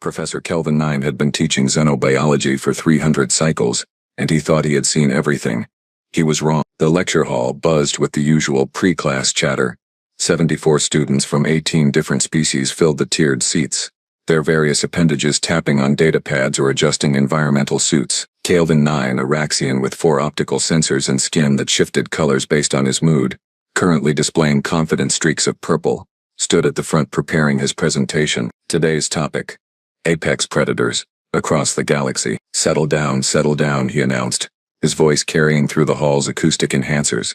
Professor Kelvin 9 had been teaching xenobiology for 300 cycles, and he thought he had seen everything. He was wrong. The lecture hall buzzed with the usual pre-class chatter. 74 students from 18 different species filled the tiered seats, their various appendages tapping on data pads or adjusting environmental suits. Kelvin 9, a Raxian with 4 optical sensors and skin that shifted colors based on his mood, currently displaying confident streaks of purple, stood at the front preparing his presentation. Today's topic: apex predators across the galaxy. Settle down, he announced, his voice carrying through the hall's acoustic enhancers.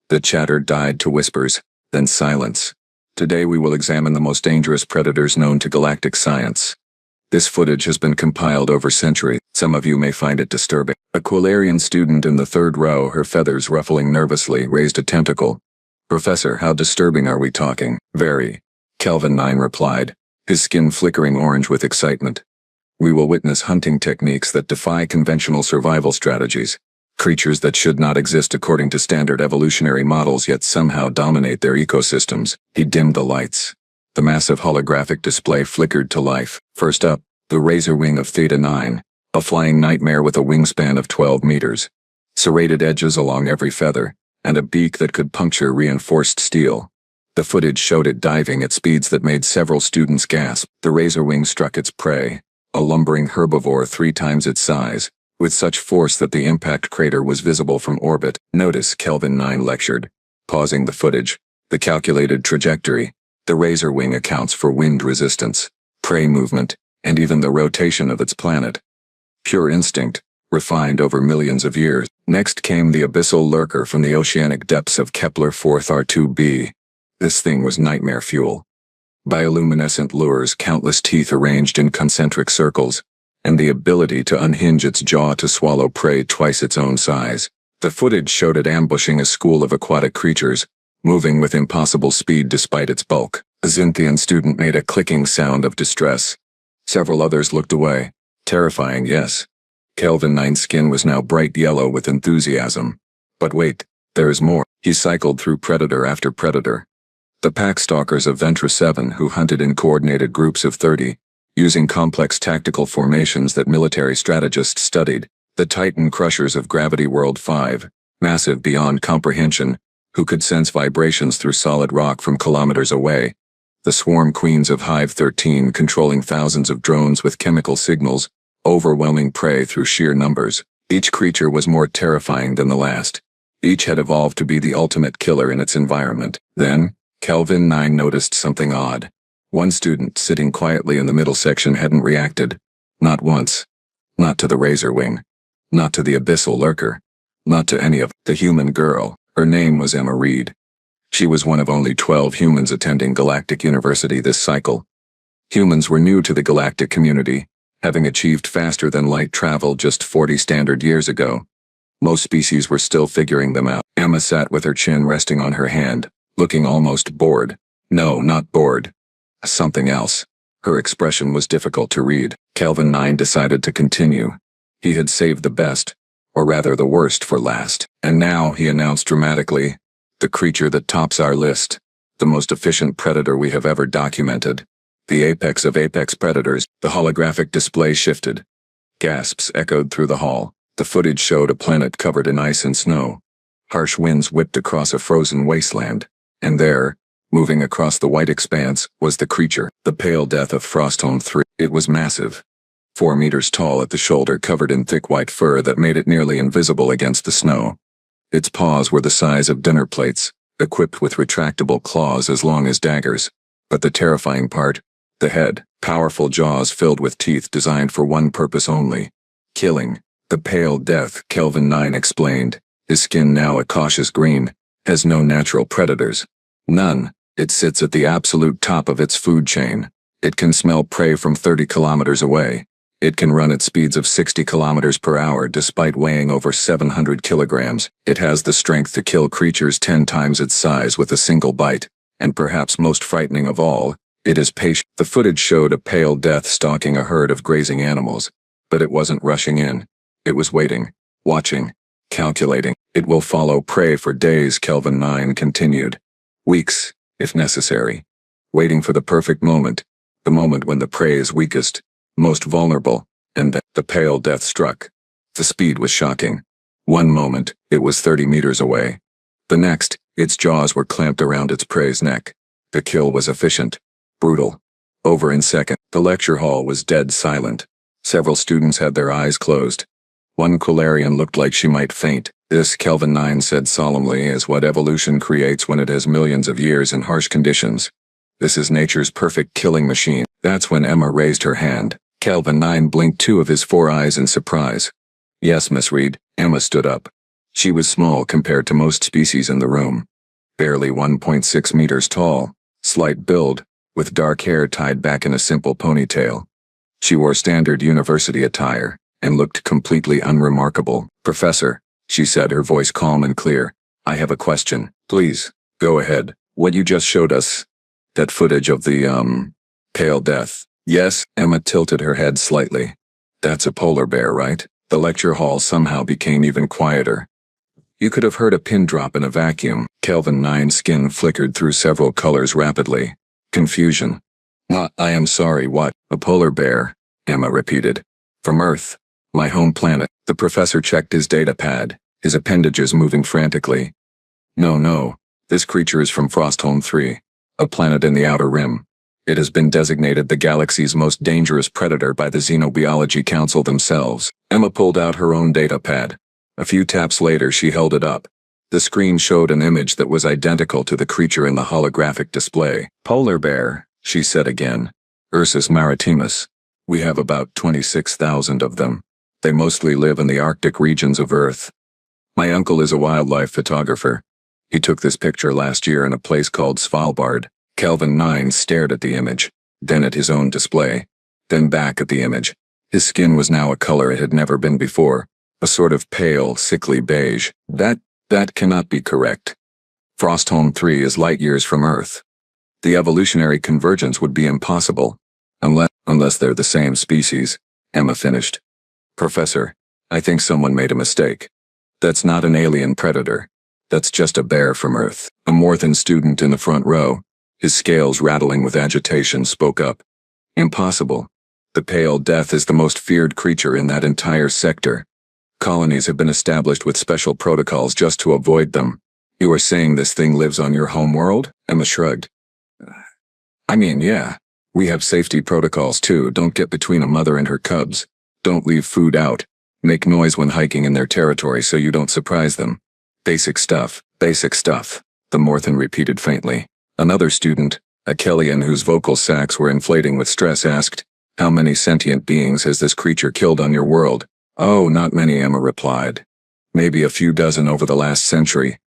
The chatter died to whispers, then silence. Today we will examine the most dangerous predators known to galactic science. This footage has been compiled over centuries. Some of you may find it disturbing. A Quillarian student in the third row, her feathers ruffling nervously, raised a tentacle. "Professor, how disturbing are we talking?" "Very," Kelvin 9 replied, his skin flickering orange with excitement. "We will witness hunting techniques that defy conventional survival strategies. Creatures that should not exist according to standard evolutionary models yet somehow dominate their ecosystems." He dimmed the lights. The massive holographic display flickered to life. First up, the razor wing of Theta 9, a flying nightmare with a wingspan of 12 meters, serrated edges along every feather, and a beak that could puncture reinforced steel. The footage showed it diving at speeds that made several students gasp. The razor wing struck its prey, a lumbering herbivore 3 times its size, with such force that the impact crater was visible from orbit. "Notice," Kelvin 9 lectured, pausing the footage, "the calculated trajectory. The razor wing accounts for wind resistance, prey movement, and even the rotation of its planet. Pure instinct, refined over millions of years." Next came the abyssal lurker from the oceanic depths of Kepler-4 R2b. This thing was nightmare fuel. Bioluminescent lures, countless teeth arranged in concentric circles, and the ability to unhinge its jaw to swallow prey twice its own size. The footage showed it ambushing a school of aquatic creatures, moving with impossible speed despite its bulk. A Xinthian student made a clicking sound of distress. Several others looked away. Terrifying, yes. Kelvin 9's skin was now bright yellow with enthusiasm. But wait, there is more. He cycled through predator after predator. The pack stalkers of Ventra 7, who hunted in coordinated groups of 30, using complex tactical formations that military strategists studied. The Titan crushers of Gravity World 5, massive beyond comprehension, who could sense vibrations through solid rock from kilometers away. The swarm queens of Hive 13, controlling thousands of drones with chemical signals, overwhelming prey through sheer numbers. Each creature was more terrifying than the last. Each had evolved to be the ultimate killer in its environment. Then, Kelvin 9 noticed something odd. One student sitting quietly in the middle section hadn't reacted. Not once. Not to the razor wing. Not to the abyssal lurker. Not to any of the human girl. Her name was Emma Reed. She was one of only 12 humans attending Galactic University this cycle. Humans were new to the galactic community, having achieved faster-than-light travel just 40 standard years ago. Most species were still figuring them out. Emma sat with her chin resting on her hand, looking almost bored. No, not bored. Something else. Her expression was difficult to read. Kelvin 9 decided to continue. He had saved the best, or rather the worst, for last. And now, he announced dramatically, the creature that tops our list, the most efficient predator we have ever documented. The apex of apex predators. The holographic display shifted. Gasps echoed through the hall. The footage showed a planet covered in ice and snow. Harsh winds whipped across a frozen wasteland. And there, moving across the white expanse, was the creature, the pale death of Frostholm 3. It was massive. 4 meters tall at the shoulder, covered in thick white fur that made it nearly invisible against the snow. Its paws were the size of dinner plates, equipped with retractable claws as long as daggers. But the terrifying part, the head, powerful jaws filled with teeth designed for one purpose only: killing. The pale death, Kelvin 9 explained, his skin now a cautious green, has no natural predators. None. It sits at the absolute top of its food chain. It can smell prey from 30 kilometers away. It can run at speeds of 60 kilometers per hour despite weighing over 700 kilograms. It has the strength to kill creatures 10 times its size with a single bite. And perhaps most frightening of all, it is patient. The footage showed a pale death stalking a herd of grazing animals. But it wasn't rushing in. It was waiting, watching, calculating. It will follow prey for days, Kelvin 9 continued. Weeks, if necessary. Waiting for the perfect moment. The moment when the prey is weakest, most vulnerable, and then the pale death struck. The speed was shocking. One moment, it was 30 meters away. The next, its jaws were clamped around its prey's neck. The kill was efficient, brutal. Over in seconds, the lecture hall was dead silent. Several students had their eyes closed. One Quillarian looked like she might faint. This, Kelvin 9 said solemnly, is what evolution creates when it has millions of years in harsh conditions. This is nature's perfect killing machine. That's when Emma raised her hand. Kelvin 9 blinked 2 of his 4 eyes in surprise. Yes, Miss Reed. Emma stood up. She was small compared to most species in the room. Barely 1.6 meters tall, slight build, with dark hair tied back in a simple ponytail. She wore standard university attire, and looked completely unremarkable. Professor, she said, her voice calm and clear, I have a question. Please, go ahead. What you just showed us. That footage of the, pale death. Yes, Emma tilted her head slightly. That's a polar bear, right? The lecture hall somehow became even quieter. You could have heard a pin drop in a vacuum. Kelvin 9's skin flickered through several colors rapidly. Confusion. I am sorry, what? A polar bear, Emma repeated. From Earth. My home planet. The professor checked his data pad, his appendages moving frantically. No. This creature is from Frostholm 3, a planet in the Outer Rim. It has been designated the galaxy's most dangerous predator by the Xenobiology Council themselves. Emma pulled out her own data pad. A few taps later, she held it up. The screen showed an image that was identical to the creature in the holographic display. Polar bear, she said again. Ursus maritimus. We have about 26,000 of them. They mostly live in the Arctic regions of Earth. My uncle is a wildlife photographer. He took this picture last year in a place called Svalbard. Kelvin 9 stared at the image, then at his own display, then back at the image. His skin was now a color it had never been before, a sort of pale, sickly beige. That cannot be correct. Frostholm 3 is light years from Earth. The evolutionary convergence would be impossible, unless they're the same species, Emma finished. Professor, I think someone made a mistake. That's not an alien predator. That's just a bear from Earth. A Morthan student in the front row, his scales rattling with agitation, spoke up. Impossible. The pale death is the most feared creature in that entire sector. Colonies have been established with special protocols just to avoid them. You are saying this thing lives on your home world? Emma shrugged. I mean, yeah. We have safety protocols too. Don't get between a mother and her cubs. Don't leave food out. Make noise when hiking in their territory so you don't surprise them. Basic stuff. The Morthan repeated faintly. Another student, a Kellian whose vocal sacs were inflating with stress, asked, How many sentient beings has this creature killed on your world? Oh, not many, Emma replied. Maybe a few dozen over the last century.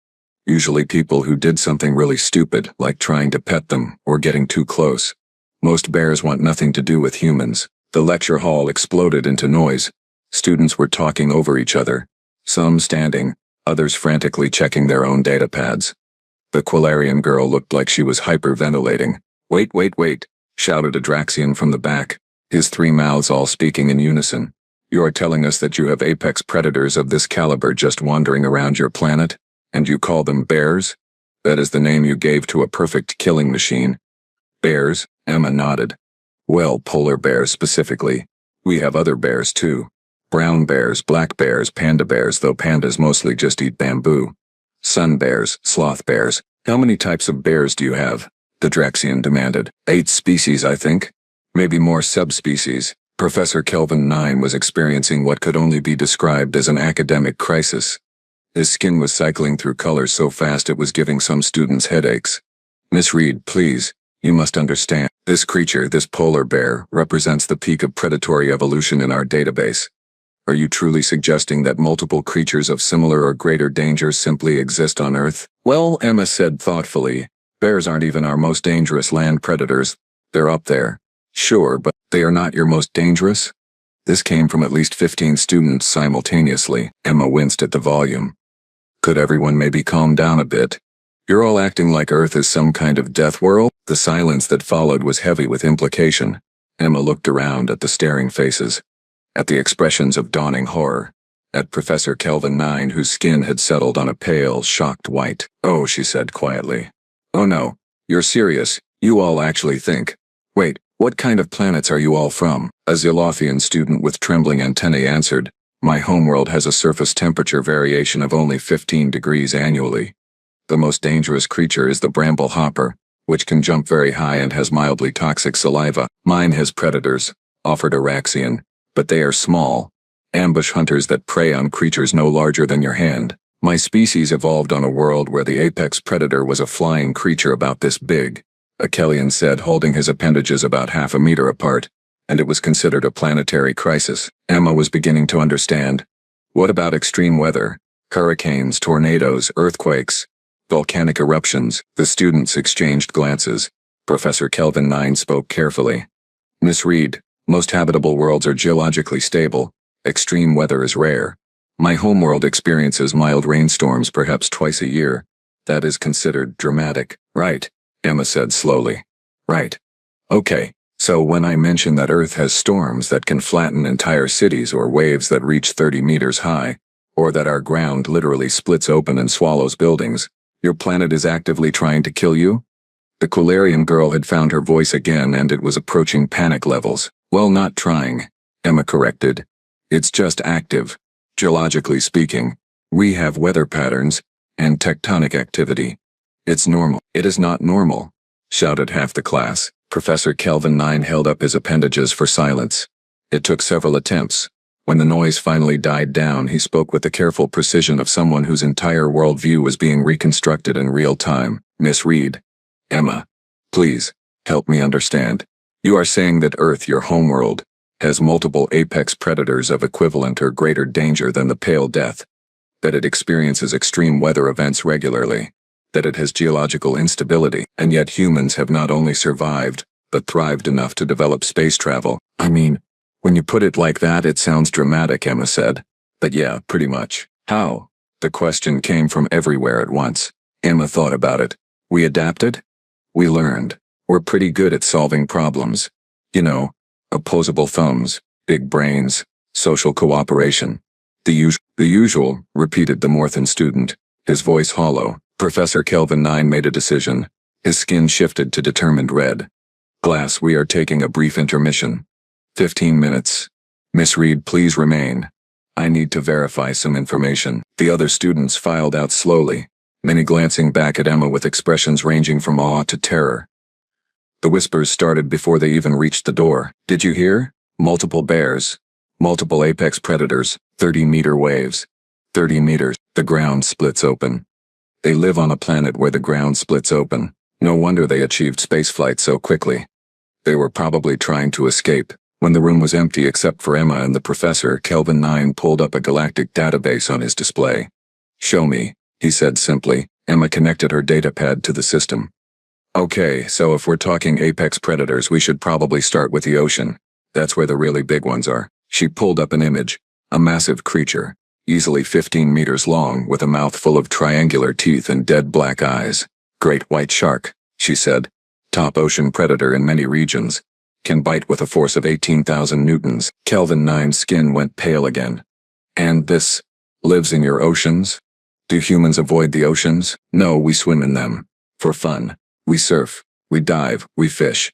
Usually people who did something really stupid, like trying to pet them or getting too close. Most bears want nothing to do with humans. The lecture hall exploded into noise. Students were talking over each other, some standing, others frantically checking their own data pads. The Quillarian girl looked like she was hyperventilating. Wait, shouted a Draxian from the back, his 3 mouths all speaking in unison. You are telling us that you have apex predators of this caliber just wandering around your planet, and you call them bears? That is the name you gave to a perfect killing machine. Bears, Emma nodded. Well, polar bears specifically. We have other bears too. Brown bears, black bears, panda bears, though pandas mostly just eat bamboo. Sun bears, sloth bears. How many types of bears do you have? The Draxian demanded. 8 species, I think. Maybe more subspecies. Professor Kelvin 9 was experiencing what could only be described as an academic crisis. His skin was cycling through colors so fast it was giving some students headaches. Miss Reed, please, you must understand. This creature, this polar bear, represents the peak of predatory evolution in our database. Are you truly suggesting that multiple creatures of similar or greater danger simply exist on Earth? Well, Emma said thoughtfully, bears aren't even our most dangerous land predators. They're up there. Sure, but they are not your most dangerous? This came from at least 15 students simultaneously. Emma winced at the volume. Could everyone maybe calm down a bit? You're all acting like Earth is some kind of death world? The silence that followed was heavy with implication. Emma looked around at the staring faces, at the expressions of dawning horror, at Professor Kelvin 9, whose skin had settled on a pale, shocked white. Oh, she said quietly. Oh no, you're serious. You all actually think. Wait, What kind of planets are you all from? A Zilothian student with trembling antennae answered, my homeworld has a surface temperature variation of only 15 degrees annually. The most dangerous creature is the bramble hopper, which can jump very high and has mildly toxic saliva. Mine has predators, offered Araxian, but they are small, ambush hunters that prey on creatures no larger than your hand. My species evolved on a world where the apex predator was a flying creature about this big, Achelian said, holding his appendages about half a meter apart, and it was considered a planetary crisis. Emma was beginning to understand. What about extreme weather? Hurricanes, tornadoes, earthquakes, volcanic eruptions? The students exchanged glances. Professor Kelvin 9 spoke carefully. Miss Reed, most habitable worlds are geologically stable. Extreme weather is rare. My homeworld experiences mild rainstorms perhaps twice a year. That is considered dramatic. Right, Emma said slowly. Right. Okay, so when I mention that Earth has storms that can flatten entire cities or waves that reach 30 meters high, or that our ground literally splits open and swallows buildings, your planet is actively trying to kill you? The Quilarian girl had found her voice again and it was approaching panic levels. Well, not trying, Emma corrected. It's just active. Geologically speaking, we have weather patterns and tectonic activity. It's normal. It is not normal, shouted half the class. Professor Kelvin 9 held up his appendages for silence. It took several attempts. When the noise finally died down, he spoke with the careful precision of someone whose entire worldview was being reconstructed in real time. Miss Reed. Emma. Please, help me understand. You are saying that Earth, your homeworld, has multiple apex predators of equivalent or greater danger than the Pale Death, that it experiences extreme weather events regularly, that it has geological instability, and yet humans have not only survived, but thrived enough to develop space travel. I mean, when you put it like that, it sounds dramatic, Emma said. But yeah, pretty much. How? The question came from everywhere at once. Emma thought about it. We adapted? We learned. We're pretty good at solving problems. You know, opposable thumbs, big brains, social cooperation. The usual, repeated the Morthan student, his voice hollow. Professor Kelvin 9 made a decision. His skin shifted to determined red. Class, we are taking a brief intermission. 15 minutes. Miss Reed, please remain. I need to verify some information. The other students filed out slowly, many glancing back at Emma with expressions ranging from awe to terror. The whispers started before they even reached the door. Did you hear? Multiple bears. Multiple apex predators. 30-meter waves. 30 meters. The ground splits open. They live on a planet where the ground splits open. No wonder they achieved spaceflight so quickly. They were probably trying to escape. When the room was empty except for Emma and the professor, Kelvin 9 pulled up a galactic database on his display. Show me, he said simply. Emma connected her datapad to the system. Okay, so if we're talking apex predators, we should probably start with the ocean. That's where the really big ones are. She pulled up an image. A massive creature, easily 15 meters long, with a mouth full of triangular teeth and dead black eyes. Great white shark, she said. Top ocean predator in many regions. Can bite with a force of 18,000 newtons. Kelvin 9's skin went pale again. And this lives in your oceans? Do humans avoid the oceans? No, we swim in them. For fun. We surf, we dive, we fish.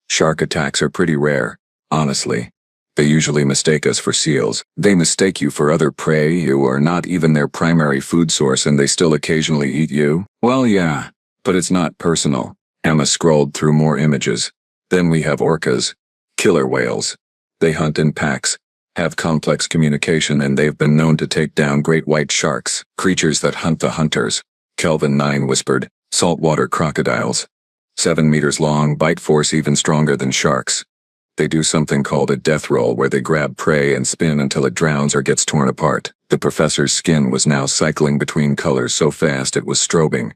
Shark attacks are pretty rare, honestly. They usually mistake us for seals. They mistake you for other prey. You are not even their primary food source and they still occasionally eat you? Well, yeah, but it's not personal. Emma scrolled through more images. Then we have orcas, killer whales. They hunt in packs, have complex communication, and they've been known to take down great white sharks, creatures that hunt the hunters. Kelvin 9 whispered. Saltwater crocodiles. 7 meters long, bite force even stronger than sharks. They do something called a death roll where they grab prey and spin until it drowns or gets torn apart. The professor's skin was now cycling between colors so fast it was strobing.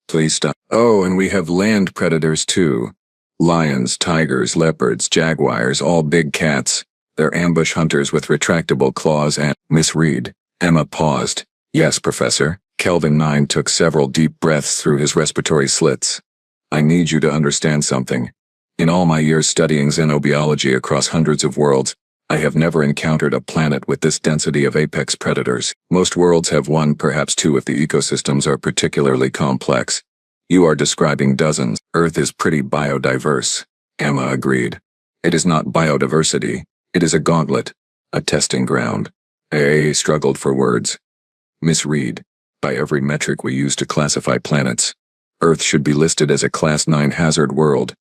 Please stop. Oh, and we have land predators too. Lions, tigers, leopards, jaguars, all big cats. They're ambush hunters with retractable claws and— Miss Reed. Emma paused. Yes, Professor. Kelvin 9 took several deep breaths through his respiratory slits. I need you to understand something. In all my years studying xenobiology across hundreds of worlds, I have never encountered a planet with this density of apex predators. Most worlds have one, perhaps two if the ecosystems are particularly complex. You are describing dozens. Earth is pretty biodiverse. Emma agreed. It is not biodiversity. It is a gauntlet. A testing ground. A struggled for words. Miss Reed, by every metric we use to classify planets, Earth should be listed as a Class 9 hazard world.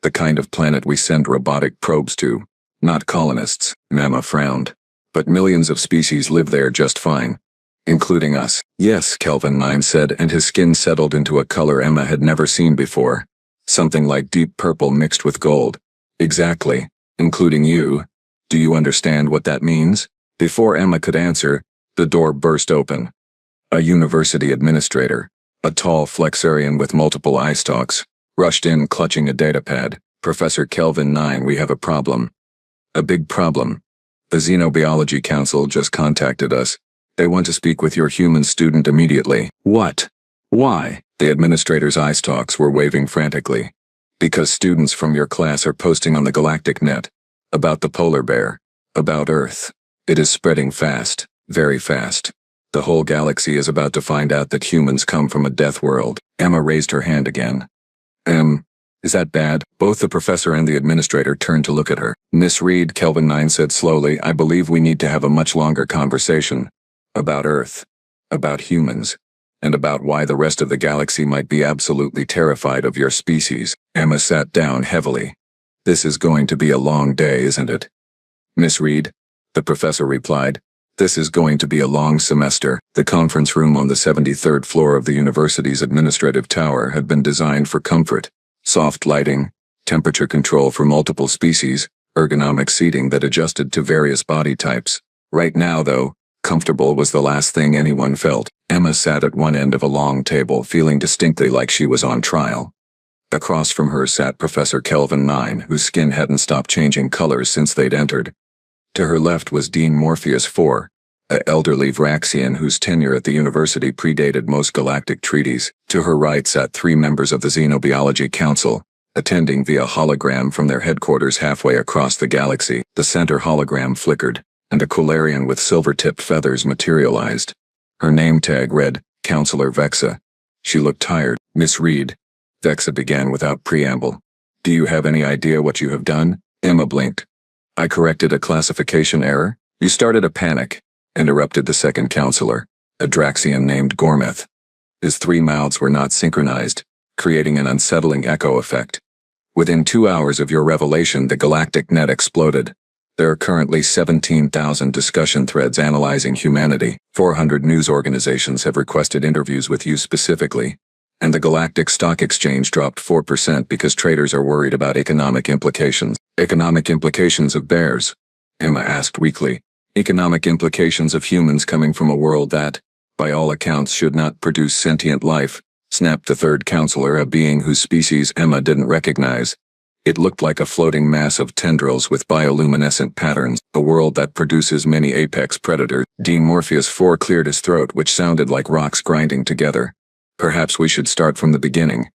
The kind of planet we send robotic probes to. Not colonists, Emma frowned. But millions of species live there just fine. Including us. Yes, Kelvin 9 said, and his skin settled into a color Emma had never seen before. Something like deep purple mixed with gold. Exactly. Including you. Do you understand what that means? Before Emma could answer, the door burst open. A university administrator, a tall Flexarian with multiple eye stalks, rushed in clutching a datapad. Professor Kelvin 9, we have a problem. A big problem. The Xenobiology Council just contacted us. They want to speak with your human student immediately. What? Why? The administrator's eye stalks were waving frantically. Because students from your class are posting on the galactic net. About the polar bear. About Earth. It is spreading fast. Very fast. The whole galaxy is about to find out that humans come from a death world. Emma raised her hand again. Is that bad? Both the professor and the administrator turned to look at her. Miss Reed, Kelvin 9 said slowly, I believe we need to have a much longer conversation. About Earth. About humans. And about why the rest of the galaxy might be absolutely terrified of your species. Emma sat down heavily. This is going to be a long day, isn't it? Miss Reed, the professor replied. This is going to be a long semester. The conference room on the 73rd floor of the university's administrative tower had been designed for comfort. Soft lighting, temperature control for multiple species, ergonomic seating that adjusted to various body types. Right now, though, comfortable was the last thing anyone felt. Emma sat at one end of a long table, feeling distinctly like she was on trial. Across from her sat Professor Kelvin 9, whose skin hadn't stopped changing colors since they'd entered. To her left was Dean Morpheus 4, an elderly Vraxian whose tenure at the university predated most galactic treaties. To her right sat 3 members of the Xenobiology Council, attending via hologram from their headquarters halfway across the galaxy. The center hologram flickered, and a Quilarian with silver-tipped feathers materialized. Her name tag read, Counselor Vexa. She looked tired. Miss Reed, Vexa began without preamble. Do you have any idea what you have done? Emma blinked. I corrected a classification error. You started a panic, interrupted the second counselor, a Draxian named Gormeth. His 3 mouths were not synchronized, creating an unsettling echo effect. Within 2 hours of your revelation, the galactic net exploded. There are currently 17,000 discussion threads analyzing humanity. 400 news organizations have requested interviews with you specifically. And the Galactic Stock Exchange dropped 4% because traders are worried about economic implications. Economic implications of bears? Emma asked weakly. Economic implications of humans coming from a world that, by all accounts, should not produce sentient life, snapped the third counselor, a being whose species Emma didn't recognize. It looked like a floating mass of tendrils with bioluminescent patterns, a world that produces many apex predators. Dean Morpheus 4 cleared his throat, which sounded like rocks grinding together. Perhaps we should start from the beginning.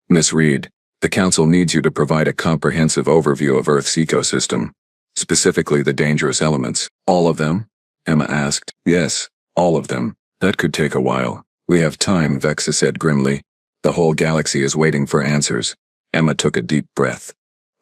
Miss Reed, the Council needs you to provide a comprehensive overview of Earth's ecosystem. Specifically the dangerous elements. All of them? Emma asked. Yes, all of them. That could take a while. We have time, Vexa said grimly. The whole galaxy is waiting for answers. Emma took a deep breath.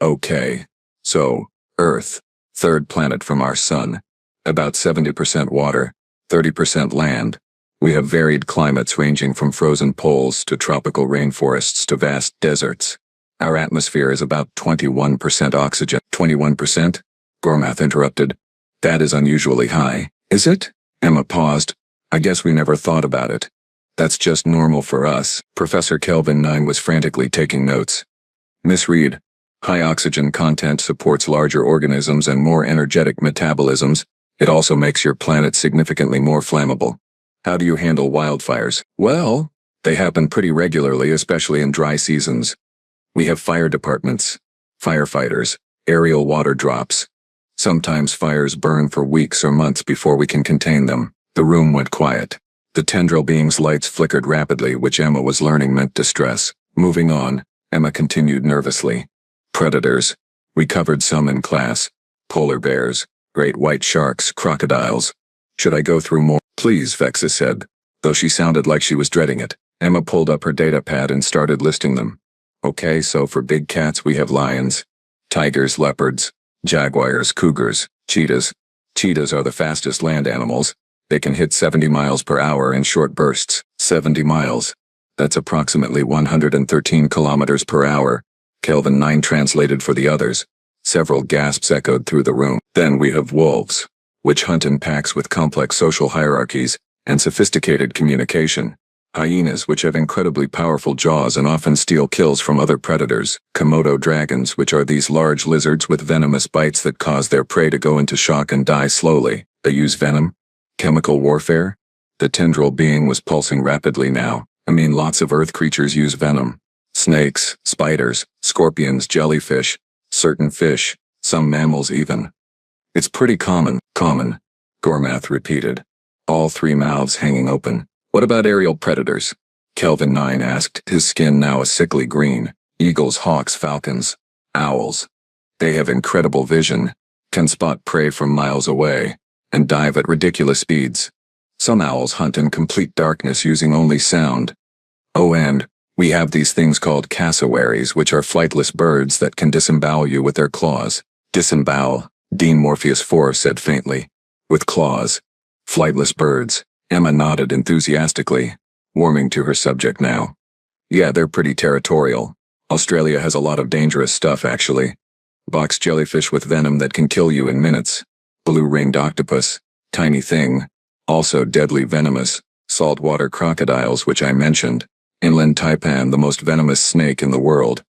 Okay. So, Earth, 3rd planet from our sun. About 70% water, 30% land. We have varied climates ranging from frozen poles to tropical rainforests to vast deserts. Our atmosphere is about 21% oxygen. 21%? Gormath interrupted. That is unusually high. Is it? Emma paused. I guess we never thought about it. That's just normal for us. Professor Kelvin 9 was frantically taking notes. Miss Reed, high oxygen content supports larger organisms and more energetic metabolisms. It also makes your planet significantly more flammable. How do you handle wildfires? Well, they happen pretty regularly, especially in dry seasons. We have fire departments, firefighters, aerial water drops. Sometimes fires burn for weeks or months before we can contain them. The room went quiet. The tendril being's lights flickered rapidly, which Emma was learning meant distress. Moving on, Emma continued nervously. Predators. We covered some in class. Polar bears, great white sharks, crocodiles. Should I go through more? Please, Vexa said, though she sounded like she was dreading it. Emma pulled up her data pad and started listing them. Okay, so for big cats we have lions, tigers, leopards, jaguars, cougars, cheetahs. Cheetahs are the fastest land animals. They can hit 70 miles per hour in short bursts. 70 miles. That's approximately 113 kilometers per hour. Kelvin 9 translated for the others. Several gasps echoed through the room. Then we have wolves, which hunt in packs with complex social hierarchies and sophisticated communication. Hyenas, which have incredibly powerful jaws and often steal kills from other predators. Komodo dragons, which are these large lizards with venomous bites that cause their prey to go into shock and die slowly. They use venom? Chemical warfare? The tendril being was pulsing rapidly now. I mean, lots of earth creatures use venom. Snakes, spiders, scorpions, jellyfish, certain fish, some mammals even. It's pretty common, Gormath repeated, all three mouths hanging open. What about aerial predators? Kelvin 9 asked, his skin now a sickly green. Eagles, hawks, falcons, owls. They have incredible vision, can spot prey from miles away, and dive at ridiculous speeds. Some owls hunt in complete darkness using only sound. Oh, and we have these things called cassowaries, which are flightless birds that can disembowel you with their claws. Disembowel, Dean Morpheus 4 said faintly. With claws. Flightless birds. Emma nodded enthusiastically, warming to her subject now. Yeah, they're pretty territorial. Australia has a lot of dangerous stuff, actually. Box jellyfish with venom that can kill you in minutes. Blue-ringed octopus. Tiny thing. Also deadly venomous. Saltwater crocodiles, which I mentioned. Inland taipan, the most venomous snake in the world.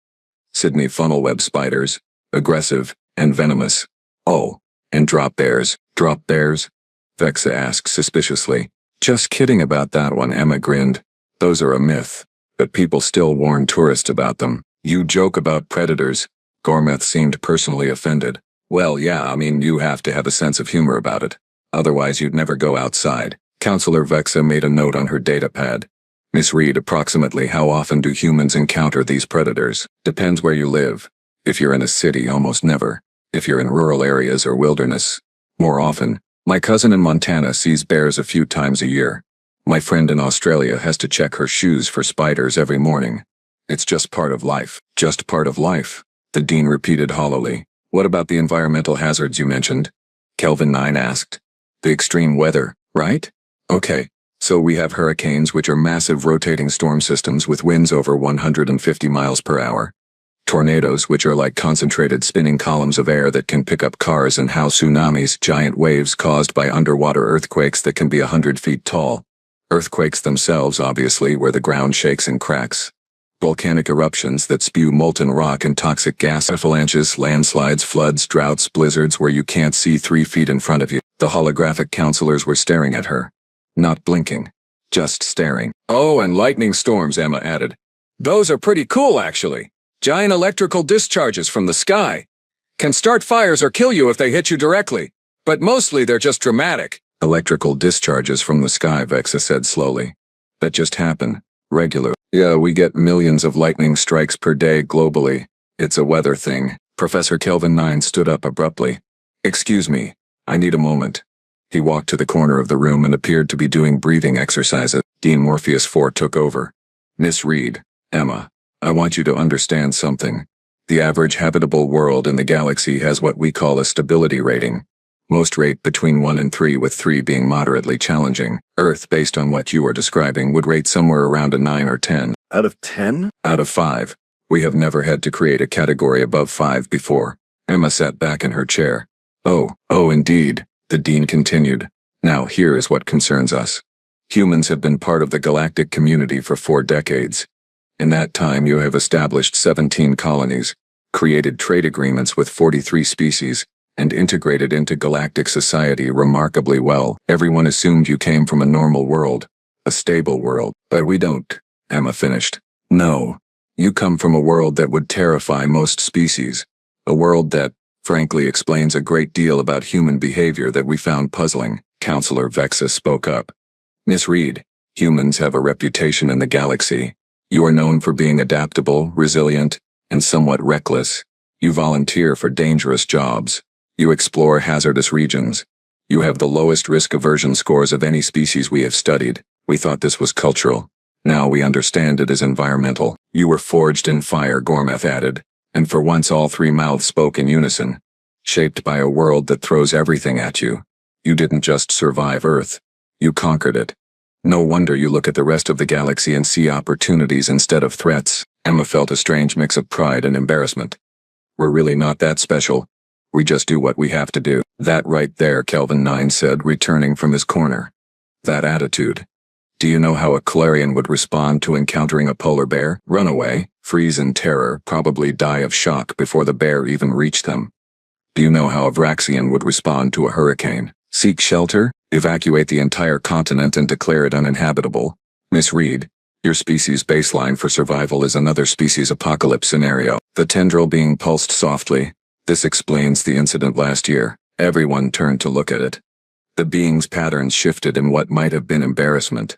Sydney funnel-web spiders. Aggressive and venomous. Oh, and drop bears. Drop bears? Vexa asked suspiciously. Just kidding about that one, Emma grinned. Those are a myth, but people still warn tourists about them. You joke about predators. Gormath seemed personally offended. Well, yeah, I mean, you have to have a sense of humor about it. Otherwise you'd never go outside. Counselor Vexa made a note on her datapad. Miss Reed, approximately how often do humans encounter these predators? Depends where you live. If you're in a city, almost never. If you're in rural areas or wilderness, more often. My cousin in Montana sees bears a few times a year. My friend in Australia has to check her shoes for spiders every morning. It's just part of life. Just part of life, the dean repeated hollowly. What about the environmental hazards you mentioned? Kelvin 9 asked. The extreme weather, right? Okay, so we have hurricanes, which are massive rotating storm systems with winds over 150 miles per hour. Tornadoes, which are like concentrated spinning columns of air that can pick up cars, and how tsunamis, giant waves caused by underwater earthquakes that can be 100 feet tall. Earthquakes themselves, obviously, where the ground shakes and cracks. Volcanic eruptions that spew molten rock and toxic gas, avalanches, landslides, floods, droughts, blizzards where you can't see 3 feet in front of you. The holographic counselors were staring at her. Not blinking. Just staring. Oh, and lightning storms, Emma added. Those are pretty cool, actually. Giant electrical discharges from the sky. Can start fires or kill you if they hit you directly. But mostly they're just dramatic. Electrical discharges from the sky, Vexa said slowly. That just happen. Regular. Yeah, we get millions of lightning strikes per day globally. It's a weather thing. Professor Kelvin 9 stood up abruptly. Excuse me, I need a moment. He walked to the corner of the room and appeared to be doing breathing exercises. Dean Morpheus 4 took over. Miss Reed, Emma, I want you to understand something. The average habitable world in the galaxy has what we call a stability rating. Most rate between 1 and 3, with 3 being moderately challenging. Earth, based on what you are describing, would rate somewhere around a 9 or 10. Out of 10? Out of 5. We have never had to create a category above 5 before. Emma sat back in her chair. Oh, indeed, the dean continued. Now here is what concerns us. Humans have been part of the galactic community for 4 decades. In that time you have established 17 colonies, created trade agreements with 43 species, and integrated into galactic society remarkably well. Everyone assumed you came from a normal world, a stable world. But we don't, Emma finished. No, you come from a world that would terrify most species. A world that, frankly, explains a great deal about human behavior that we found puzzling. Counselor Vexa spoke up. Miss Reed, humans have a reputation in the galaxy. You are known for being adaptable, resilient, and somewhat reckless. You volunteer for dangerous jobs. You explore hazardous regions. You have the lowest risk aversion scores of any species we have studied. We thought this was cultural. Now we understand it is environmental. You were forged in fire, Gormath added, and for once all three mouths spoke in unison. Shaped by a world that throws everything at you. You didn't just survive Earth. You conquered it. No wonder you look at the rest of the galaxy and see opportunities instead of threats. Emma felt a strange mix of pride and embarrassment. We're really not that special. We just do what we have to do. That right there, Kelvin 9 said, returning from his corner. That attitude. Do you know how a Calarian would respond to encountering a polar bear? Run away, freeze in terror, probably die of shock before the bear even reached them. Do you know how a Vraxian would respond to a hurricane? Seek shelter, evacuate the entire continent and declare it uninhabitable. Miss Reed, your species' baseline for survival is another species apocalypse scenario. The tendril being pulsed softly. This explains the incident last year. Everyone turned to look at it. The being's patterns shifted in what might have been embarrassment.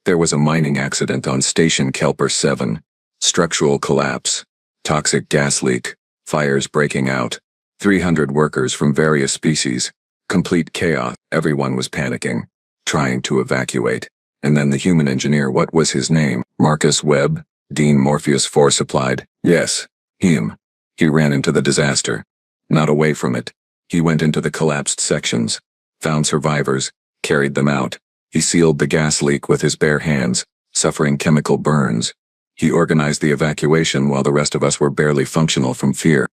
There was a mining accident on Station Kelper 7. Structural collapse. Toxic gas leak. Fires breaking out. 300 workers from various species. Complete chaos. Everyone was panicking. Trying to evacuate. And then the human engineer, what was his name? Marcus Webb? Dean Morpheus 4 supplied. Yes. Him. He ran into the disaster. Not away from it. He went into the collapsed sections. Found survivors. Carried them out. He sealed the gas leak with his bare hands, suffering chemical burns. He organized the evacuation while the rest of us were barely functional from fear.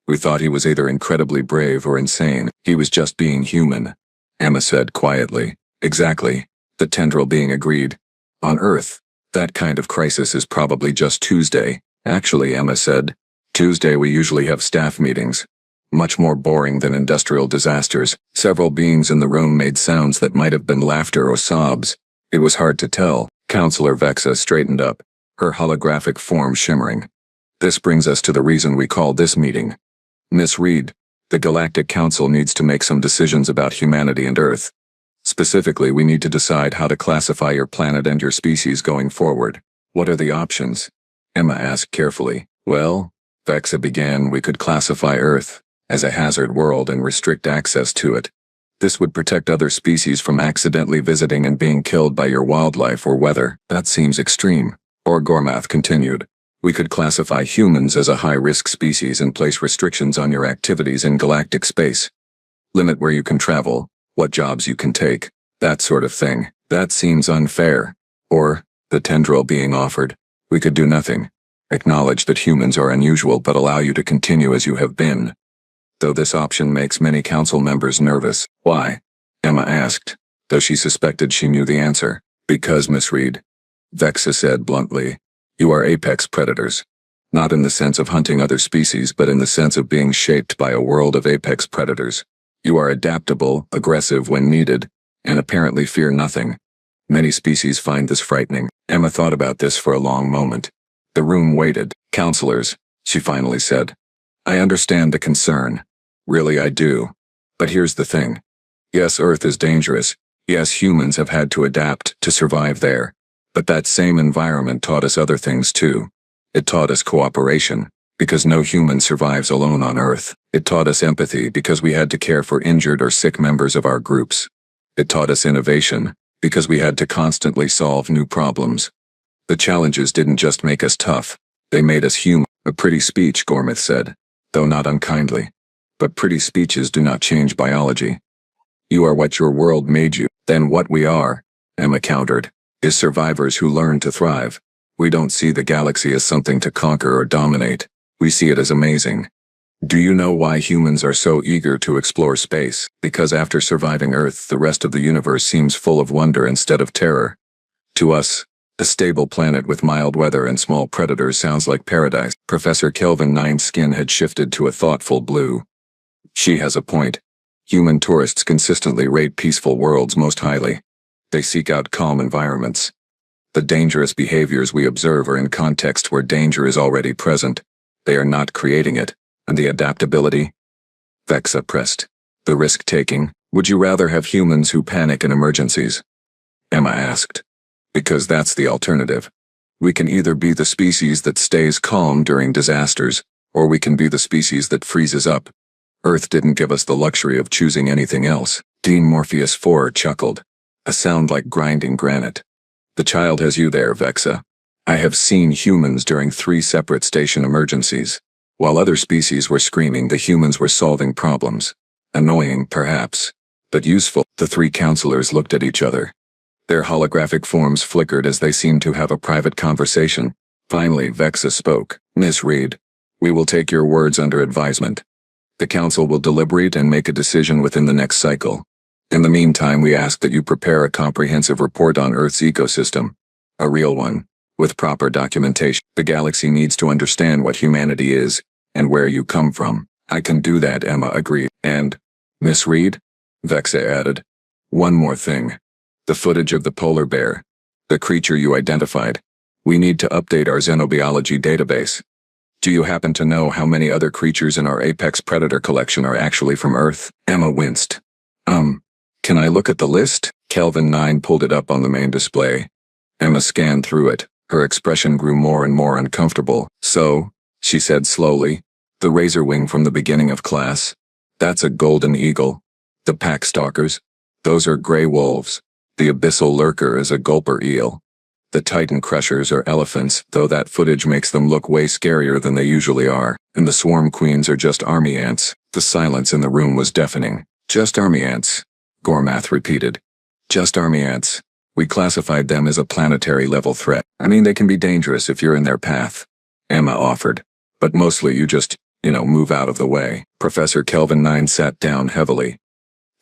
We thought he was either incredibly brave or insane. He was just being human. Emma said quietly. Exactly. The tendril being agreed. On Earth, that kind of crisis is probably just Tuesday. Actually, Emma said. Tuesday we usually have staff meetings. Much more boring than industrial disasters. Several beings in the room made sounds that might have been laughter or sobs. It was hard to tell. Counselor Vexa straightened up, her holographic form shimmering. This brings us to the reason we called this meeting. Miss Reed, the Galactic Council needs to make some decisions about humanity and Earth. Specifically, we need to decide how to classify your planet and your species going forward. What are the options? Emma asked carefully. Well, Vexa began, we could classify Earth as a hazard world and restrict access to it. This would protect other species from accidentally visiting and being killed by your wildlife or weather. That seems extreme. Or Gormath continued. We could classify humans as a high-risk species and place restrictions on your activities in galactic space. Limit where you can travel, what jobs you can take, that sort of thing. That seems unfair. Or, the tendril being offered. We could do nothing. Acknowledge that humans are unusual but allow you to continue as you have been. Though this option makes many council members nervous. Why? Emma asked, though she suspected she knew the answer. Because, Miss Reed, Vexa said bluntly, you are apex predators. Not in the sense of hunting other species, but in the sense of being shaped by a world of apex predators. You are adaptable, aggressive when needed, and apparently fear nothing. Many species find this frightening. Emma thought about this for a long moment. The room waited. Counselors, she finally said. I understand the concern. Really, I do. But here's the thing. Yes, Earth is dangerous. Yes, humans have had to adapt to survive there. But that same environment taught us other things too. It taught us cooperation, because no human survives alone on Earth. It taught us empathy because we had to care for injured or sick members of our groups. It taught us innovation, because we had to constantly solve new problems. The challenges didn't just make us tough, they made us human. A pretty speech, Gormath said, though not unkindly. But pretty speeches do not change biology. You are what your world made you. Then what we are, Emma countered, is survivors who learn to thrive. We don't see the galaxy as something to conquer or dominate. We see it as amazing. Do you know why humans are so eager to explore space? Because after surviving Earth, the rest of the universe seems full of wonder instead of terror. To us, a stable planet with mild weather and small predators sounds like paradise. Professor Kelvin 9's skin had shifted to a thoughtful blue. She has a point. Human tourists consistently rate peaceful worlds most highly. They seek out calm environments. The dangerous behaviors we observe are in contexts where danger is already present. They are not creating it. And the adaptability? Vexa pressed. The risk-taking. Would you rather have humans who panic in emergencies? Emma asked. Because that's the alternative. We can either be the species that stays calm during disasters, or we can be the species that freezes up. Earth didn't give us the luxury of choosing anything else. Dean Morpheus 4 chuckled. A sound like grinding granite. The child has you there, Vexa. I have seen humans during 3 separate station emergencies. While other species were screaming, the humans were solving problems. Annoying, perhaps, but useful. The 3 counselors looked at each other. Their holographic forms flickered as they seemed to have a private conversation. Finally, Vexa spoke. Miss Reed, we will take your words under advisement. The council will deliberate and make a decision within the next cycle. In the meantime, we ask that you prepare a comprehensive report on Earth's ecosystem. A real one, with proper documentation. The galaxy needs to understand what humanity is, and where you come from. I can do that, Emma agreed. And, Miss Reed? Vexa added. One more thing. The footage of the polar bear. The creature you identified. We need to update our xenobiology database. Do you happen to know how many other creatures in our apex predator collection are actually from Earth? Emma winced. Can I look at the list? Kelvin 9 pulled it up on the main display. Emma scanned through it. Her expression grew more and more uncomfortable. So, she said slowly, the razor wing from the beginning of class. That's a golden eagle. The pack stalkers. Those are gray wolves. The abyssal lurker is a gulper eel. The titan crushers are elephants, though that footage makes them look way scarier than they usually are. And the swarm queens are just army ants. The silence in the room was deafening. Just army ants, Gormath repeated. Just army ants. We classified them as a planetary level threat. I mean, they can be dangerous if you're in their path, Emma offered. But mostly you just, move out of the way. Professor Kelvin 9 sat down heavily.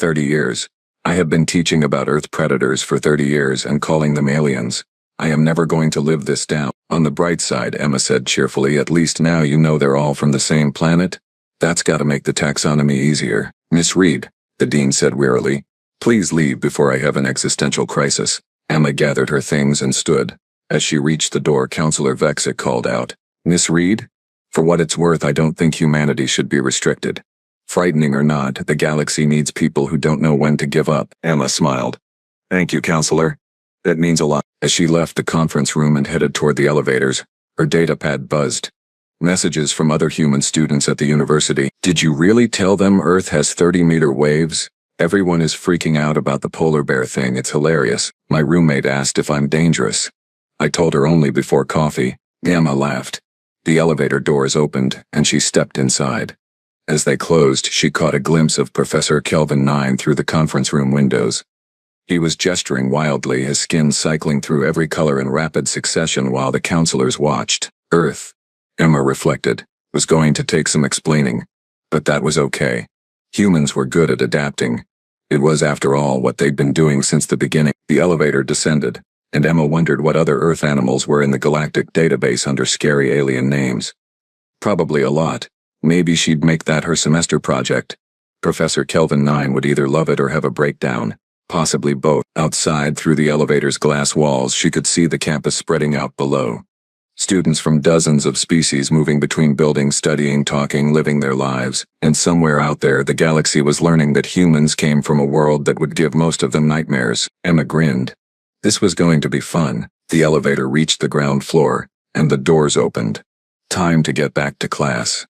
30 years. I have been teaching about Earth predators for 30 years and calling them aliens. I am never going to live this down. On the bright side, Emma said cheerfully, at least now you know they're all from the same planet. That's gotta make the taxonomy easier. Miss Reed, the dean said wearily, please leave before I have an existential crisis. Emma gathered her things and stood. As she reached the door, Counselor Vexa called out, Miss Reed? For what it's worth, I don't think humanity should be restricted. Frightening or not, the galaxy needs people who don't know when to give up. Emma smiled. Thank you, Counselor. That means a lot. As she left the conference room and headed toward the elevators, her datapad buzzed. Messages from other human students at the university. Did you really tell them Earth has 30-meter waves? Everyone is freaking out about the polar bear thing. It's hilarious. My roommate asked if I'm dangerous. I told her only before coffee. Emma laughed. The elevator doors opened, and she stepped inside. As they closed, she caught a glimpse of Professor Kelvin 9 through the conference room windows. He was gesturing wildly, his skin cycling through every color in rapid succession while the counselors watched. Earth, Emma reflected, was going to take some explaining. But that was okay. Humans were good at adapting. It was, after all, what they'd been doing since the beginning. The elevator descended, and Emma wondered what other Earth animals were in the galactic database under scary alien names. Probably a lot. Maybe she'd make that her semester project. Professor Kelvin 9 would either love it or have a breakdown. Possibly both. Outside, through the elevator's glass walls, she could see the campus spreading out below. Students from dozens of species moving between buildings, studying, talking, living their lives. And somewhere out there, the galaxy was learning that humans came from a world that would give most of them nightmares. Emma grinned. This was going to be fun. The elevator reached the ground floor, and the doors opened. Time to get back to class.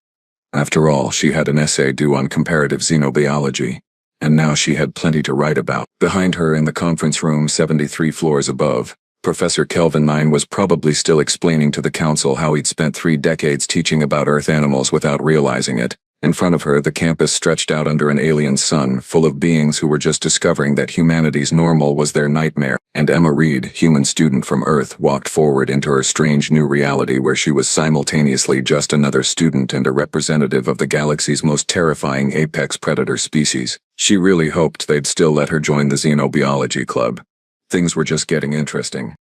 After all, she had an essay due on comparative xenobiology. And now she had plenty to write about. Behind her in the conference room 73 floors above, Professor Kelvin 9 was probably still explaining to the council how he'd spent 3 decades teaching about Earth animals without realizing it. In front of her, the campus stretched out under an alien sun, full of beings who were just discovering that humanity's normal was their nightmare. And Emma Reed, human student from Earth, walked forward into her strange new reality where she was simultaneously just another student and a representative of the galaxy's most terrifying apex predator species. She really hoped they'd still let her join the Xenobiology Club. Things were just getting interesting.